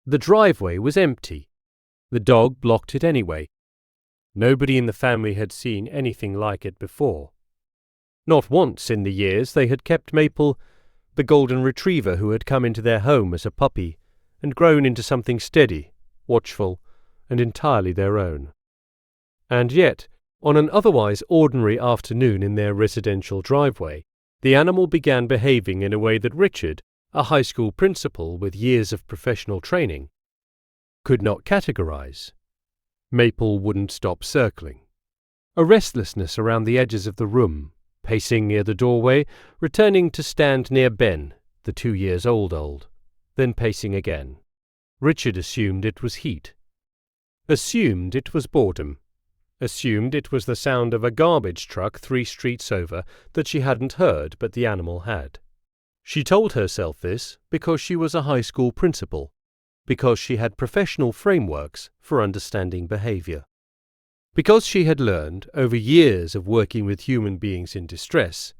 The driveway was empty. The dog blocked it anyway. Nobody in the family had seen anything like it before. Not once in the years they had kept Maple, the golden retriever who had come into their home as a puppy and grown into something steady, watchful, and entirely their own. And yet, on an otherwise ordinary afternoon in their residential driveway, the animal began behaving in a way that Richard, a high school principal with years of professional training, could not categorize. Maple wouldn't stop circling. A restlessness around the edges of the room, pacing near the doorway, returning to stand near Ben, the 2 years old, then pacing again. Richard assumed it was heat. Assumed it was boredom. Assumed it was the sound of a garbage truck 3 streets over that she hadn't heard but the animal had. She told herself this because she was a high school principal, because she had professional frameworks for understanding behavior. Because she had learned, over years of working with human beings in distress,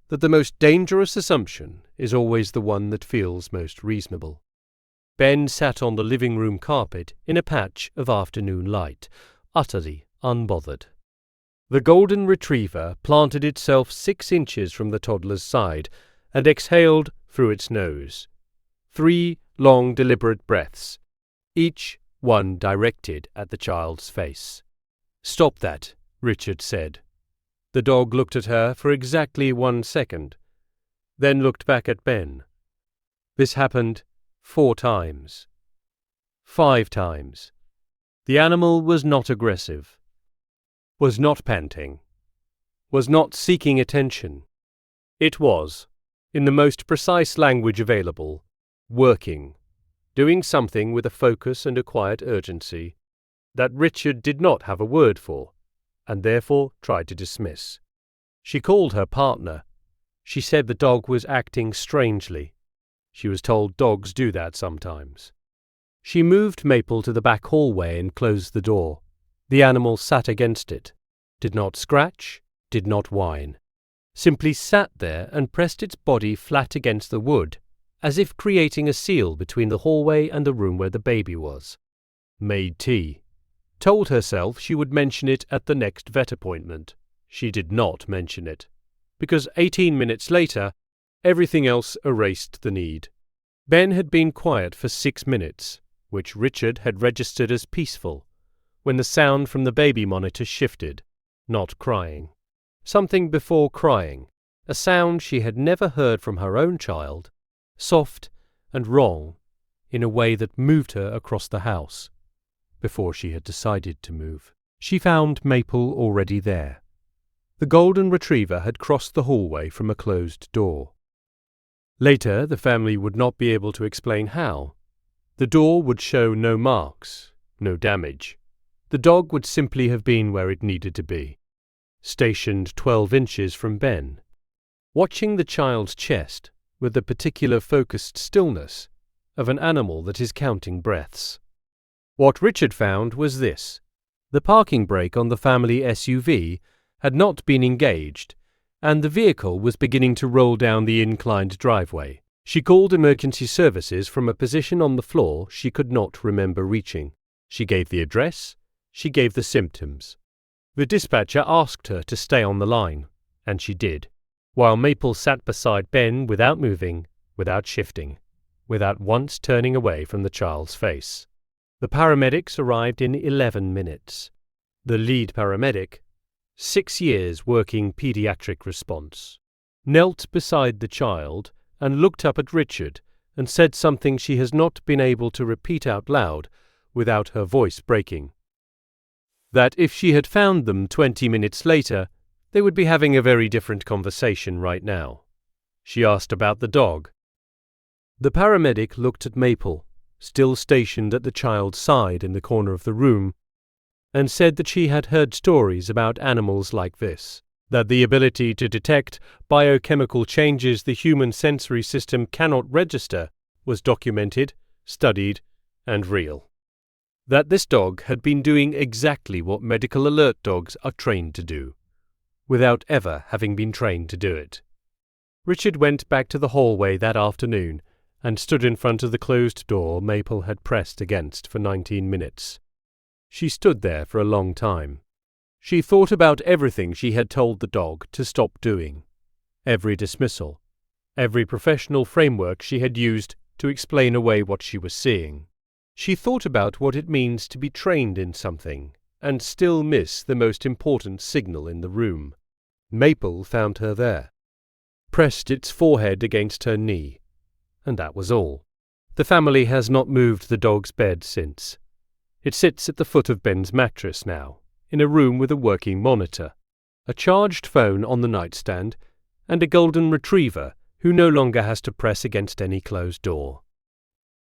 that the most dangerous assumption is always the one that feels most reasonable. Ben sat on the living room carpet in a patch of afternoon light, utterly unbothered. The golden retriever planted itself 6 inches from the toddler's side and exhaled through its nose. 3 long, deliberate breaths, each one directed at the child's face. "Stop that," Richard said. The dog looked at her for exactly 1 second, then looked back at Ben. This happened 4 times. 5 times. The animal was not aggressive, was not panting, was not seeking attention. It was, in the most precise language available, working, doing something with a focus and a quiet urgency that Richard did not have a word for, and therefore tried to dismiss. She called her partner. She said the dog was acting strangely. She was told dogs do that sometimes. She moved Maple to the back hallway and closed the door. The animal sat against it, did not scratch, did not whine, simply sat there and pressed its body flat against the wood, as if creating a seal between the hallway and the room where the baby was. Made tea. Told herself she would mention it at the next vet appointment. She did not mention it, because 18 minutes later, everything else erased the need. Ben had been quiet for 6 minutes, which Richard had registered as peaceful, when the sound from the baby monitor shifted, not crying. Something before crying, a sound she had never heard from her own child, soft and wrong, in a way that moved her across the house. Before she had decided to move, she found Maple already there. The golden retriever had crossed the hallway from a closed door. Later, the family would not be able to explain how. The door would show no marks, no damage. The dog would simply have been where it needed to be, stationed 12 inches from Ben, watching the child's chest with the particular focused stillness of an animal that is counting breaths. What Richard found was this: the parking brake on the family SUV had not been engaged, and the vehicle was beginning to roll down the inclined driveway. She called emergency services from a position on the floor she could not remember reaching. She gave the address, she gave the symptoms. The dispatcher asked her to stay on the line, and she did, while Maple sat beside Ben without moving, without shifting, without once turning away from the child's face. The paramedics arrived in 11 minutes. The lead paramedic, 6 years working pediatric response, knelt beside the child and looked up at Richard and said something she has not been able to repeat out loud without her voice breaking. That if she had found them 20 minutes later, they would be having a very different conversation right now. She asked about the dog. The paramedic looked at Maple, still stationed at the child's side in the corner of the room, and said that she had heard stories about animals like this, that the ability to detect biochemical changes the human sensory system cannot register was documented, studied, and real. That this dog had been doing exactly what medical alert dogs are trained to do, without ever having been trained to do it. Richard went back to the hallway that afternoon and stood in front of the closed door Maple had pressed against for 19 minutes. She stood there for a long time. She thought about everything she had told the dog to stop doing, every dismissal, every professional framework she had used to explain away what she was seeing. She thought about what it means to be trained in something and still miss the most important signal in the room. Maple found her there, pressed its forehead against her knee, and that was all. The family has not moved the dog's bed since. It sits at the foot of Ben's mattress now, in a room with a working monitor, a charged phone on the nightstand, and a golden retriever who no longer has to press against any closed door.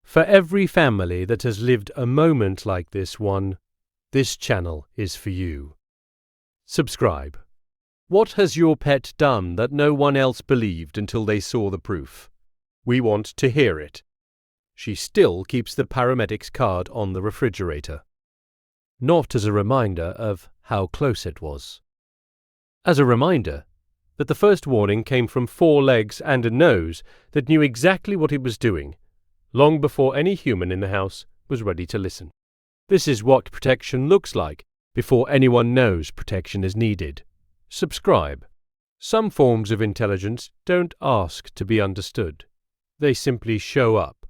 For every family that has lived a moment like this one, this channel is for you. Subscribe. What has your pet done that no one else believed until they saw the proof? We want to hear it. She still keeps the paramedics card on the refrigerator. Not as a reminder of how close it was. As a reminder that the first warning came from 4 legs and a nose that knew exactly what it was doing, long before any human in the house was ready to listen. This is what protection looks like before anyone knows protection is needed. Subscribe. Some forms of intelligence don't ask to be understood. They simply show up.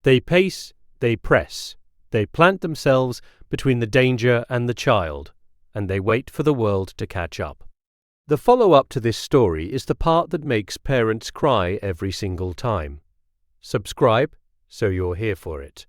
They pace, they press, they plant themselves between the danger and the child, and they wait for the world to catch up. The follow-up to this story is the part that makes parents cry every single time. Subscribe so you're here for it.